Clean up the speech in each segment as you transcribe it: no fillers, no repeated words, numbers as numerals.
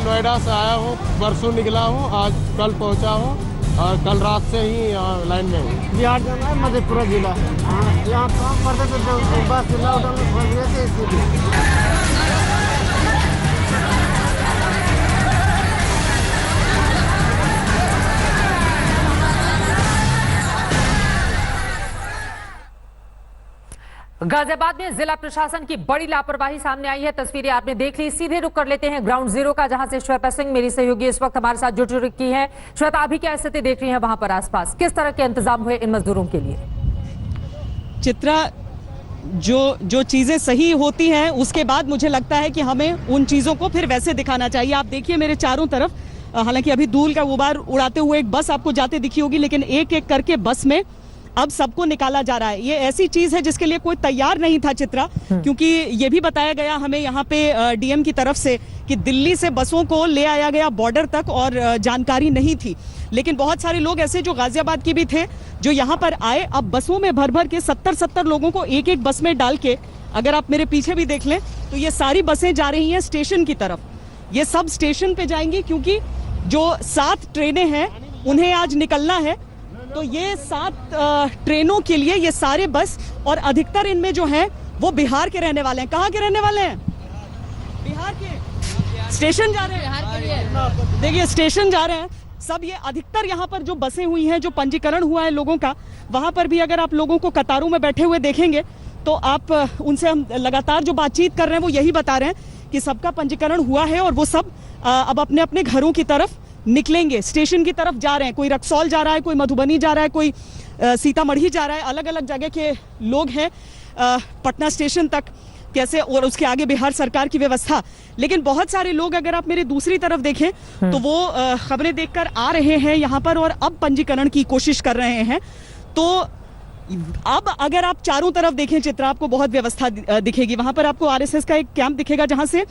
नोएडा से आया हूँ, परसों निकला हूँ, आज कल पहुँचा हूँ और कल रात से ही लाइन में हूँ। बिहार जाना है, मधेपुरा जिला। यहाँ काम करते थे तो बस लॉकडाउन में फंस गए थे इसीलिए। गाजियाबाद में जिला प्रशासन की बड़ी लापरवाही सामने आई है। तस्वीरें आपने देख ली। सीधे रुक कर लेते हैं ग्राउंड जीरो का, जहां से श्वेता सिंह मेरी सहयोगी इस वक्त हमारे साथ जुड़ चुकी है। श्वेता, अभी क्या स्थिति देख रही है वहां पर आसपास? किस तरह के इंतजाम हुए इन मजदूरों के लिए? चित्रा, जो चीजें सही होती हैं उसके बाद मुझे लगता है कि हमें उन चीजों को फिर वैसे दिखाना चाहिए। आप देखिए मेरे चारों तरफ, हालांकि अभी धूल का गुबार उड़ाते हुए एक बस आपको जाते दिखी होगी, लेकिन एक एक करके बस में अब सबको निकाला जा रहा है। ये ऐसी चीज है जिसके लिए कोई तैयार नहीं था चित्रा, क्योंकि ये भी बताया गया हमें यहाँ पे डीएम की तरफ से कि दिल्ली से बसों को ले आया गया बॉर्डर तक और जानकारी नहीं थी। लेकिन बहुत सारे लोग ऐसे जो गाजियाबाद के भी थे जो यहाँ पर आए। अब बसों में भर भर के 70 लोगों को एक एक बस में डाल के, अगर आप मेरे पीछे भी देख लें तो ये सारी बसें जा रही हैं स्टेशन की तरफ। ये सब स्टेशन पे जाएंगी क्योंकि जो 7 ट्रेनें हैं उन्हें आज निकलना है। तो ये 7 ट्रेनों के लिए ये सारे बस, और अधिकतर इनमें जो हैं वो बिहार के रहने वाले हैं। कहाँ के रहने वाले हैं? बिहार के। स्टेशन जा रहे हैं, देखिए स्टेशन जा रहे हैं सब। ये अधिकतर यहाँ पर जो बसें हुई हैं, जो पंजीकरण हुआ है लोगों का, वहां पर भी अगर आप लोगों को कतारों में बैठे हुए देखेंगे तो आप उनसे, हम लगातार जो बातचीत कर रहे हैं वो यही बता रहे हैं कि सबका पंजीकरण हुआ है और वो सब अब अपने अपने घरों की तरफ निकलेंगे, स्टेशन की तरफ जा रहे हैं। कोई रक्सौल जा रहा है, कोई मधुबनी जा रहा है, कोई सीतामढ़ी जा रहा है। अलग अलग जगह के लोग हैं। पटना स्टेशन तक कैसे, और उसके आगे बिहार सरकार की व्यवस्था। लेकिन बहुत सारे लोग, अगर आप मेरे दूसरी तरफ देखें तो वो खबरें देखकर आ रहे हैं यहाँ पर और अब पंजीकरण की कोशिश कर रहे हैं। तो अब अगर आप चारों तरफ देखें चित्रा, आपको बहुत व्यवस्था दिखेगी। वहां पर आपको आरएसएस का एक कैंप दिखेगा जहां से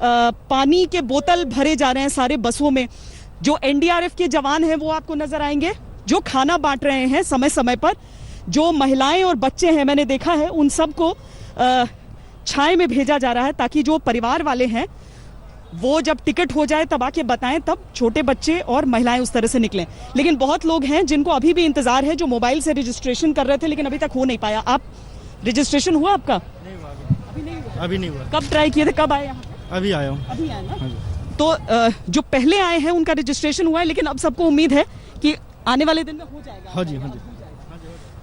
पानी के बोतल भरे जा रहे हैं सारे बसों में। जो एनडीआरएफ के जवान हैं वो आपको नजर आएंगे जो खाना बांट रहे हैं समय समय पर। जो महिलाएं और बच्चे हैं, मैंने देखा है, उन सबको छाए में भेजा जा रहा है ताकि जो परिवार वाले हैं वो जब टिकट हो जाए तब आके बताएं, तब छोटे बच्चे और महिलाएं उस तरह से निकलें। लेकिन बहुत लोग हैं जिनको अभी भी इंतजार है, जो मोबाइल से रजिस्ट्रेशन कर रहे थे लेकिन अभी तक हो नहीं पाया। आप रजिस्ट्रेशन हुआ आपका? अभी नहीं हुआ। कब ट्राई किए थे, कब आए यहाँ? अभी आया हूँ। अभी आए ना? तो जो पहले आए हैं उनका रजिस्ट्रेशन हुआ है, लेकिन अब सबको उम्मीद है कि आने वाले दिन में हो जाएगा। हाँ जी, हाँ जी।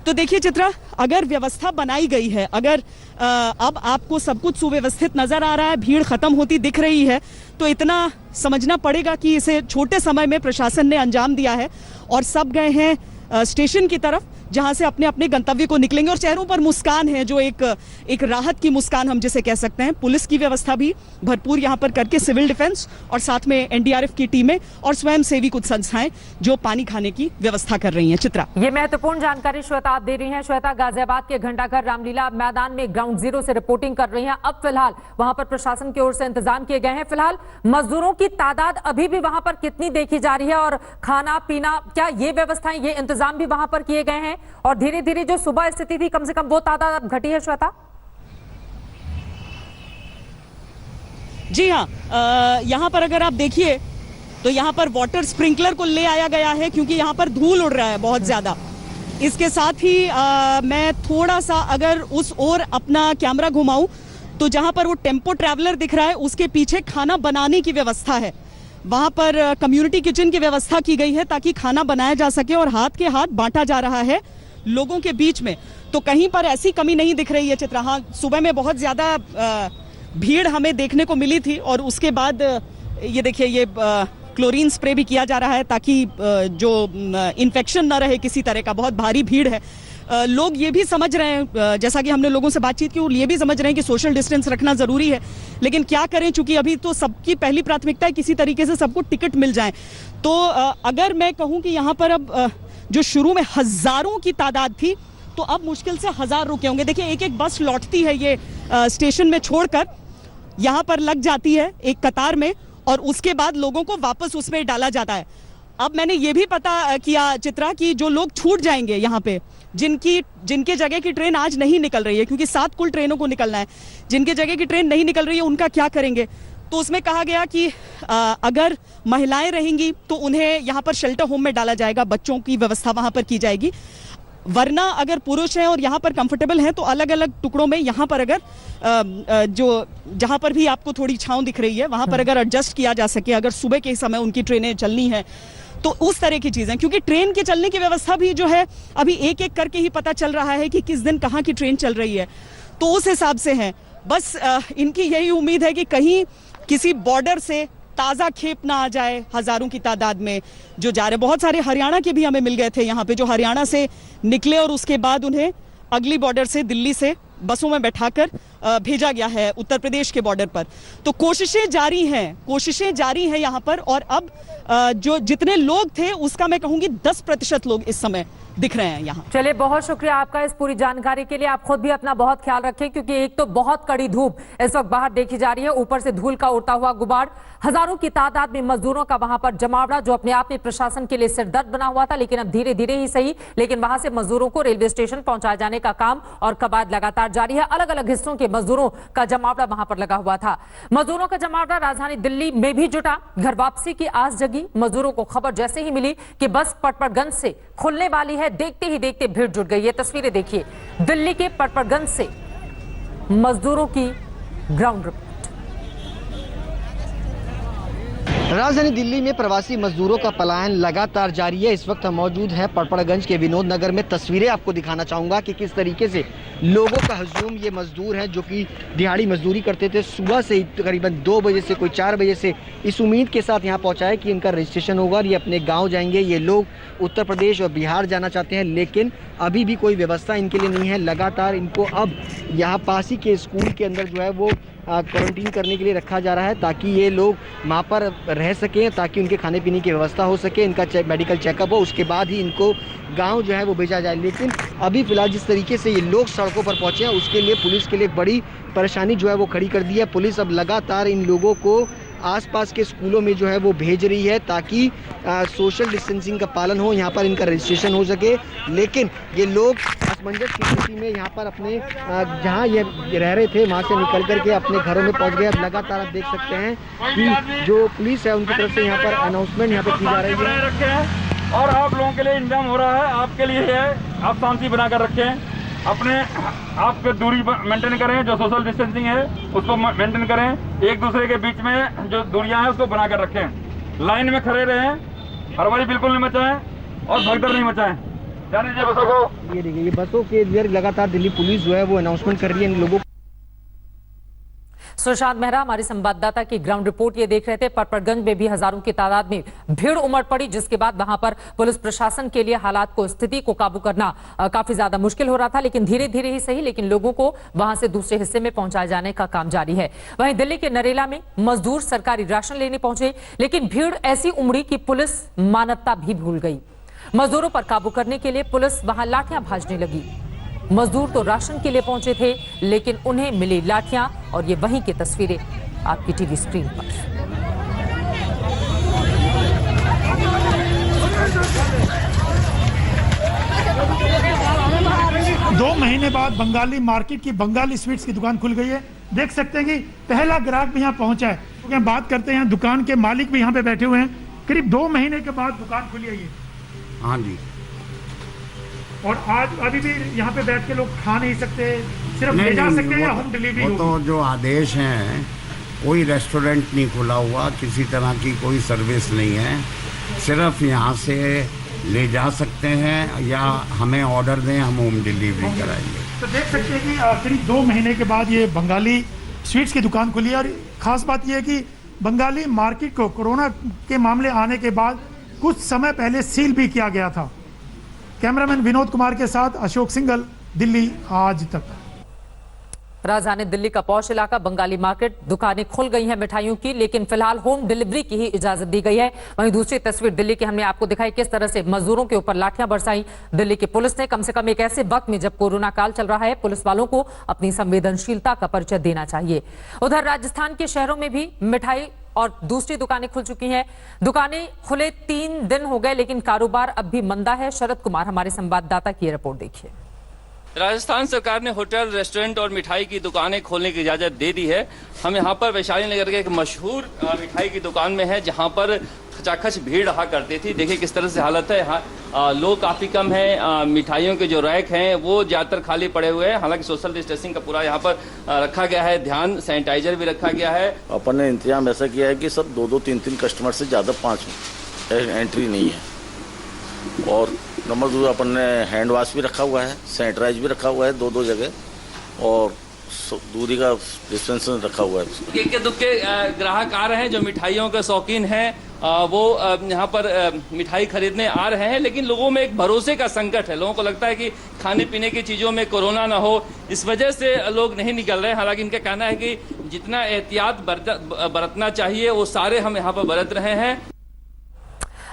तो देखिए चित्रा, अगर व्यवस्था बनाई गई है, अगर अब आपको सब कुछ सुव्यवस्थित नजर आ रहा है, भीड़ खत्म होती दिख रही है, तो इतना समझना पड़ेगा कि इसे छोटे समय में प्रशासन ने अंजाम दिया है और सब गए हैं स्टेशन की तरफ, जहां से अपने अपने गंतव्य को निकलेंगे। और चेहरों पर मुस्कान है, जो एक राहत की मुस्कान हम जिसे कह सकते हैं। पुलिस की व्यवस्था भी भरपूर यहां पर करके, सिविल डिफेंस और साथ में एनडीआरएफ की टीमें और स्वयं सेवी कुछ संस्थाएं जो पानी खाने की व्यवस्था कर रही हैं। चित्रा, ये महत्वपूर्ण जानकारी श्वेता आप दे रही हैं। श्वेता, गाजियाबाद के घंटाघर रामलीला मैदान में ग्राउंड जीरो से रिपोर्टिंग कर रही हैं। अब फिलहाल वहां पर प्रशासन की ओर से इंतजाम किए गए हैं। फिलहाल मजदूरों की तादाद अभी भी वहां पर कितनी देखी जा रही है और खाना पीना, क्या ये व्यवस्थाएं, ये इंतजाम भी वहां पर किए गए हैं? और धीरे धीरे जो सुबह स्थिति थी कम से कम वो तादाद अब घटी है श्वेता? जी हाँ, यहाँ पर अगर आप देखिए तो यहाँ पर वाटर स्प्रिंकलर को ले आया गया है क्योंकि यहाँ पर धूल उड़ रहा है बहुत ज्यादा। इसके साथ ही मैं थोड़ा सा अगर उस ओर अपना कैमरा घुमाऊं तो जहाँ पर वो टेम्पो ट्रैवलर दिख रहा है उसके पीछे खाना बनाने की व्यवस्था है। वहां पर कम्युनिटी किचन की व्यवस्था की गई है ताकि खाना बनाया जा सके और हाथ के हाथ बांटा जा रहा है लोगों के बीच में। तो कहीं पर ऐसी कमी नहीं दिख रही है चित्रा। हाँ, सुबह में बहुत ज्यादा भीड़ हमें देखने को मिली थी और उसके बाद ये देखिए, ये क्लोरीन स्प्रे भी किया जा रहा है ताकि जो इन्फेक्शन न रहे किसी तरह का। बहुत भारी भीड़ है। लोग ये भी समझ रहे हैं, जैसा कि हमने लोगों से बातचीत की, वो ये भी समझ रहे हैं कि सोशल डिस्टेंस रखना जरूरी है। लेकिन क्या करें, चूंकि अभी तो सबकी पहली प्राथमिकता है किसी तरीके से सबको टिकट मिल जाए। तो अगर मैं कहूं कि यहाँ पर अब जो शुरू में हजारों की तादाद थी, तो अब मुश्किल से 1000 रुके होंगे। देखिए, एक एक बस लौटती है ये स्टेशन में छोड़कर, यहाँ पर लग जाती है एक कतार में और उसके बाद लोगों को वापस उसमें डाला जाता है। अब मैंने ये भी पता किया चित्रा कि जो लोग छूट जाएंगे यहाँ पे, जिनके जगह की ट्रेन आज नहीं निकल रही है, क्योंकि 7 कुल ट्रेनों को निकलना है, जिनके जगह की ट्रेन नहीं निकल रही है उनका क्या करेंगे? तो उसमें कहा गया कि अगर महिलाएं रहेंगी तो उन्हें यहाँ पर शेल्टर होम में डाला जाएगा, बच्चों की व्यवस्था वहाँ पर की जाएगी, वरना अगर पुरुष हैं और यहाँ पर कंफर्टेबल हैं तो अलग अलग टुकड़ों में यहाँ पर अगर जो जहाँ पर भी आपको थोड़ी छांव दिख रही है वहाँ पर अगर एडजस्ट किया जा सके, अगर सुबह के समय उनकी ट्रेनें चलनी है तो उस तरह की चीजें, क्योंकि ट्रेन के चलने की व्यवस्था भी जो है अभी एक एक करके ही पता चल रहा है कि किस दिन कहाँ की ट्रेन चल रही है, तो उस हिसाब से है। बस इनकी यही उम्मीद है कि कहीं किसी बॉर्डर से ताज़ा खेप ना आ जाए हजारों की तादाद में जो जा रहे। बहुत सारे हरियाणा के भी हमें मिल गए थे यहाँ पे, जो हरियाणा से निकले और उसके बाद उन्हें अगली बॉर्डर से दिल्ली से बसों में बैठाकर भेजा गया है उत्तर प्रदेश के बॉर्डर पर। तो कोशिशें जारी हैं यहाँ पर। और अब जो जितने लोग थे उसका मैं कहूंगी 10% लोग इस समय दिख रहे हैं यहाँ। चलिए, बहुत शुक्रिया आपका इस पूरी जानकारी के लिए। आप खुद भी अपना बहुत ख्याल रखें, क्योंकि एक तो बहुत कड़ी धूप इस वक्त बाहर देखी जा रही है, ऊपर से धूल का उड़ता हुआ गुबार, हजारों की तादाद में मजदूरों का वहां पर जमावड़ा, जो अपने आप में प्रशासन के लिए सिरदर्द बना हुआ था। लेकिन अब धीरे धीरे ही सही, लेकिन वहां से मजदूरों को रेलवे स्टेशन पहुंचाए जाने का काम और कवायद लगातार जारी है। अलग अलग हिस्सों के मजदूरों का जमावड़ा वहां पर लगा हुआ था। मजदूरों का जमावड़ा राजधानी दिल्ली में भी जुटा। घर वापसी की आस जगी मजदूरों को। खबर जैसे ही मिली कि बस पटपड़गंज से खुलने वाली है, देखते ही देखते भीड़ जुट गई। ये तस्वीरें देखिए, दिल्ली के पटपड़गंज से मजदूरों की ग्राउंड रिपोर्ट। राजधानी दिल्ली में प्रवासी मजदूरों का पलायन लगातार जारी है। इस वक्त हम मौजूद हैं पटपड़गंज के विनोद नगर में। तस्वीरें आपको दिखाना चाहूँगा कि किस तरीके से लोगों का हजूम, ये मजदूर हैं जो कि दिहाड़ी मजदूरी करते थे, सुबह से करीबन 2 बजे से कोई 4 बजे से इस उम्मीद के साथ यहाँ पहुँचा है कि इनका रजिस्ट्रेशन होगा और ये अपने गाँव जाएंगे। ये लोग उत्तर प्रदेश और बिहार जाना चाहते हैं, लेकिन अभी भी कोई व्यवस्था इनके लिए नहीं है। लगातार इनको अब यहाँ पास ही के स्कूल के अंदर जो है वो क्वारंटीन करने के लिए रखा जा रहा है, ताकि ये लोग वहाँ पर रह सकें, ताकि उनके खाने पीने की व्यवस्था हो सके, इनका मेडिकल चेकअप हो, उसके बाद ही इनको गांव जो है वो भेजा जाए। लेकिन अभी फ़िलहाल जिस तरीके से ये लोग सड़कों पर पहुँचे हैं, उसके लिए पुलिस के लिए बड़ी परेशानी जो है वो खड़ी कर दी है। पुलिस अब लगातार इन लोगों को आसपास के स्कूलों में जो है वो भेज रही है, ताकि सोशल डिस्टेंसिंग का पालन हो, यहाँ पर इनका रजिस्ट्रेशन हो सके। लेकिन ये लोग असमंजस की स्थिति में यहाँ पर अपने जहाँ ये रह रहे थे वहाँ से निकल करके अपने घरों में पहुँच गए। अब लगातार आप देख सकते हैं कि जो पुलिस है उनकी तरफ से यहाँ पर अनाउंसमेंट यहाँ पर की जा रही है। और आप लोगों के लिए इंतजाम हो रहा है, आपके लिए है, आप शांति बनाकर रखें, अपने आप पे दूरी मेंटेन करें, जो सोशल डिस्टेंसिंग है उसको मेंटेन करें, एक दूसरे के बीच में जो दूरियां हैं उसको बनाकर रखें, लाइन में खड़े रहें, हड़बड़ी बिल्कुल नहीं मचाएं और भगदड़ नहीं मचाएं। जाने दीजिए बसों को। ये देखिए, ये बसों के अंदर लगातार दिल्ली पुलिस जो है वो अनाउंसमेंट कर रही है इन लोगों। सुशांत मेहरा हमारे संवाददाता की ग्राउंड रिपोर्ट ये देख रहे थे। पटपड़गंज में भी हजारों की तादाद में भीड़ उमड़ पड़ी, जिसके बाद वहां पर पुलिस प्रशासन के लिए हालात को, स्थिति को काबू करना काफी ज्यादा मुश्किल हो रहा था। लेकिन धीरे धीरे ही सही, लेकिन लोगों को वहां से दूसरे हिस्से में पहुंचाए जाने का काम जारी है। वहीं दिल्ली के नरेला में मजदूर सरकारी राशन लेने पहुंचे, लेकिन भीड़ ऐसी उमड़ी कि पुलिस मानवता भी भूल गई। मजदूरों पर काबू करने के लिए पुलिस वहां लाठियां भाजने लगी। मजदूर तो राशन के लिए पहुंचे थे, लेकिन उन्हें मिली लाठियां, और ये वहीं की तस्वीरें आपकी टीवी स्क्रीन पर। 2 महीने बाद बंगाली मार्केट की बंगाली स्वीट्स की दुकान खुल गई है। देख सकते हैं कि पहला ग्राहक भी यहाँ पहुंचा है। यहाँ बात करते हैं, दुकान के मालिक भी यहाँ पे बैठे हुए हैं। करीब 2 महीने के बाद दुकान खुली है ये। हाँ जी। और आज अभी भी यहाँ पे बैठ के लोग खा नहीं सकते, सिर्फ ले जा सकते हैं या होम डिलीवरी होगी? तो जो आदेश हैं, कोई रेस्टोरेंट नहीं खुला हुआ, किसी तरह की कोई सर्विस नहीं है, सिर्फ यहाँ से ले जा सकते हैं या हमें ऑर्डर दें, हम होम डिलीवरी कराएंगे। तो देख सकते हैं कि करीब 2 महीने के बाद ये बंगाली स्वीट्स की दुकान खुली है। और खास बात यह है कि बंगाली मार्केट को कोरोना के मामले आने के बाद कुछ समय पहले सील भी किया गया था। कैमरामैन विनोद कुमार के साथ अशोक सिंघल, दिल्ली आज तक। राजधानी दिल्ली का पॉश इलाका बंगाली मार्केट, दुकानें खुल गई हैं मिठाइयों की, लेकिन फिलहाल होम डिलीवरी की ही इजाजत दी गई है। वहीं दूसरी तस्वीर दिल्ली की हमने आपको दिखाई, किस तरह से मजदूरों के ऊपर लाठियां बरसाई दिल्ली की पुलिस ने। कम से कम एक ऐसे वक्त में जब कोरोना काल चल रहा है, पुलिस वालों को अपनी संवेदनशीलता का परिचय देना चाहिए। उधर राजस्थान के शहरों में भी मिठाई और दूसरी दुकानें खुल चुकी हैं। दुकानें खुले 3 दिन हो गए, लेकिन कारोबार अब भी मंदा है। शरद कुमार हमारे संवाददाता की रिपोर्ट देखिए। राजस्थान सरकार ने होटल, रेस्टोरेंट और मिठाई की दुकानें खोलने की इजाजत दे दी है। हम यहाँ पर वैशाली नगर के एक मशहूर मिठाई की दुकान में है, जहाँ पर खचाखच भीड़ रहा करती थी। देखिए किस तरह से हालत है यहाँ। लोग काफ़ी कम हैं। मिठाइयों के जो रैक हैं वो ज़्यादातर खाली पड़े हुए हैं। हालांकि सोशल डिस्टेंसिंग का पूरा यहाँ पर रखा गया है ध्यान, सैनिटाइजर भी रखा गया है। अपन ने इंतजाम ऐसा किया है कि सब 2-2, 3-3 कस्टमर से ज़्यादा 5 एंट्री नहीं है। और नंबर 2 अपन ने हैंड वॉश भी रखा हुआ है, सैनिटाइज भी रखा हुआ है 2-2 जगह, और दूरी का डिस्टेंस रखा हुआ है। इक्के दुक्के ग्राहक आ रहे हैं जो मिठाइयों के शौकीन हैं, वो यहाँ पर मिठाई खरीदने आ रहे हैं। लेकिन लोगों में एक भरोसे का संकट है। लोगों को लगता है कि खाने पीने की चीज़ों में कोरोना ना हो, इस वजह से लोग नहीं निकल रहे हैं। हालांकि इनका कहना है कि जितना एहतियात बरतना चाहिए वो सारे हम यहाँ पर बरत रहे हैं।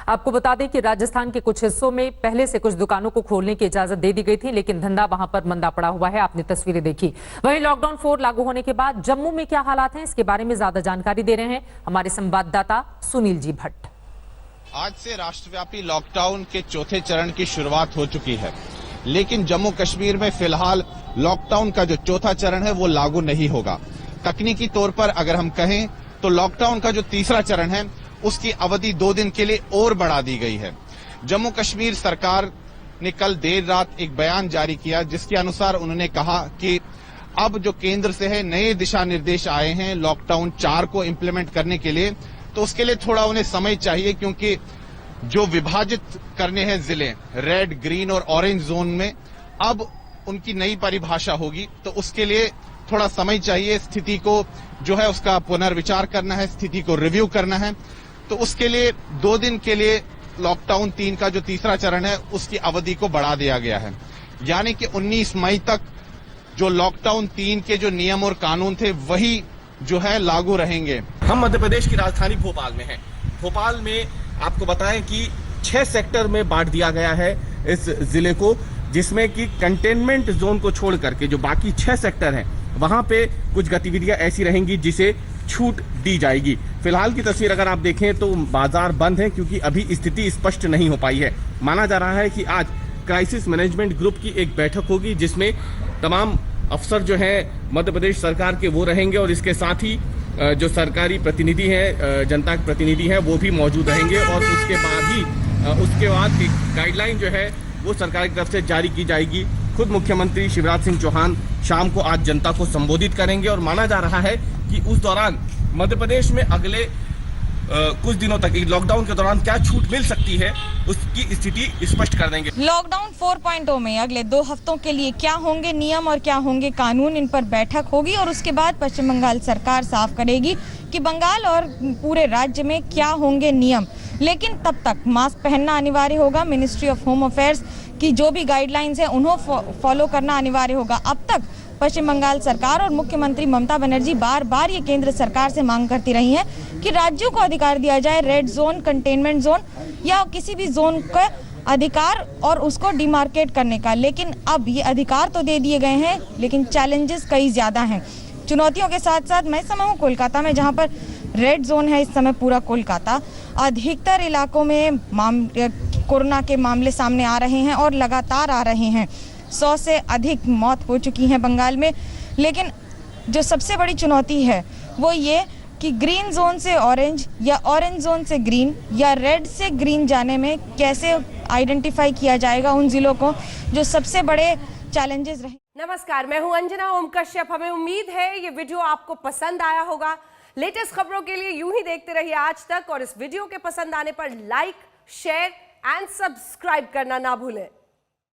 आपको बता दें कि राजस्थान के कुछ हिस्सों में पहले से कुछ दुकानों को खोलने की इजाजत दे दी गई थी, लेकिन धंधा वहां पर मंदा पड़ा हुआ है। आपने तस्वीरें देखी। वहीं लॉकडाउन 4 लागू होने के बाद जम्मू में क्या हालात हैं, इसके बारे में ज्यादा जानकारी दे रहे हैं हमारे संवाददाता सुनील जी भट्ट। आज से राष्ट्रव्यापी लॉकडाउन के चौथे चरण की शुरुआत हो चुकी है, लेकिन जम्मू कश्मीर में फिलहाल लॉकडाउन का जो चौथा चरण है वो लागू नहीं होगा। तकनीकी तौर पर अगर हम कहें तो लॉकडाउन का जो तीसरा चरण है उसकी अवधि 2 दिन के लिए और बढ़ा दी गई है। जम्मू कश्मीर सरकार ने कल देर रात एक बयान जारी किया, जिसके अनुसार उन्होंने कहा कि अब जो केंद्र से है नए दिशा निर्देश आए हैं लॉकडाउन 4 को इंप्लीमेंट करने के लिए, तो उसके लिए थोड़ा उन्हें समय चाहिए, क्योंकि जो विभाजित करने हैं जिले रेड, ग्रीन और ऑरेंज जोन में, अब उनकी नई परिभाषा होगी, तो उसके लिए थोड़ा समय चाहिए। स्थिति को जो है उसका पुनर्विचार करना है, स्थिति को रिव्यू करना है। तो उसके लिए 2 दिन के लिए लॉकडाउन 3 का जो तीसरा चरण है उसकी अवधि को बढ़ा दिया गया है, यानी कि 19 मई तक जो लॉकडाउन 3 के जो नियम और कानून थे वही जो है लागू रहेंगे। हम मध्य प्रदेश की राजधानी भोपाल में हैं। भोपाल में आपको बताएं कि 6 सेक्टर में बांट दिया गया है इस जिले को, जिसमें कि कंटेनमेंट जोन को छोड़ करके जो बाकी 6 सेक्टर हैं वहां पे कुछ गतिविधियां ऐसी रहेंगी जिसे छूट दी जाएगी। फिलहाल की तस्वीर अगर आप देखें तो बाजार बंद है, क्योंकि अभी स्थिति स्पष्ट नहीं हो पाई है। माना जा रहा है कि आज क्राइसिस मैनेजमेंट ग्रुप की एक बैठक होगी, जिसमें तमाम अफसर जो हैं मध्य प्रदेश सरकार के वो रहेंगे, और इसके साथ ही जो सरकारी प्रतिनिधि हैं, जनता के प्रतिनिधि हैं, वो भी मौजूद रहेंगे। और उसके बाद गाइडलाइन जो है वो सरकार की तरफ से जारी की जाएगी। खुद मुख्यमंत्री शिवराज सिंह चौहान शाम को आज जनता को संबोधित करेंगे, और माना जा रहा है कि उस दौरान मध्य प्रदेश में अगले कुछ दिनों तक लॉकडाउन के दौरान क्या छूट मिल सकती है उसकी स्थिति स्पष्ट कर देंगे। लॉकडाउन 4.0 में अगले 2 हफ्तों के लिए क्या होंगे नियम और क्या होंगे कानून, इन पर बैठक होगी, और उसके बाद पश्चिम बंगाल सरकार साफ करेगी कि बंगाल और पूरे राज्य में क्या होंगे नियम। लेकिन तब तक मास्क पहनना अनिवार्य होगा। मिनिस्ट्री ऑफ होम अफेयर्स की जो भी गाइडलाइंस है उन्हें फॉलो करना अनिवार्य होगा। अब तक पश्चिम बंगाल सरकार और मुख्यमंत्री ममता बनर्जी बार बार ये केंद्र सरकार से मांग करती रही हैं कि राज्यों को अधिकार दिया जाए रेड जोन, कंटेनमेंट जोन या किसी भी जोन का अधिकार और उसको डिमार्केट करने का। लेकिन अब ये अधिकार तो दे दिए गए हैं, लेकिन चैलेंजेस कई ज्यादा हैं। चुनौतियों के साथ साथ मैं इस समय हूँ कोलकाता में, जहाँ पर रेड जोन है इस समय पूरा कोलकाता। अधिकतर इलाकों में कोरोना के मामले सामने आ रहे हैं और लगातार आ रहे हैं। 100 से अधिक मौत हो चुकी हैं बंगाल में। लेकिन जो सबसे बड़ी चुनौती है वो ये कि ग्रीन जोन से ऑरेंज या ऑरेंज जोन से ग्रीन या रेड से ग्रीन जाने में कैसे आइडेंटिफाई किया जाएगा उन जिलों को जो सबसे बड़े चैलेंजेस रहे। नमस्कार, मैं हूं अंजना ओम कश्यप। हमें उम्मीद है ये वीडियो आपको पसंद आया होगा। लेटेस्ट खबरों के लिए यूं ही देखते रहिए आज तक, और इस वीडियो के पसंद आने पर लाइक, शेयर एंड सब्सक्राइब करना ना भूलें।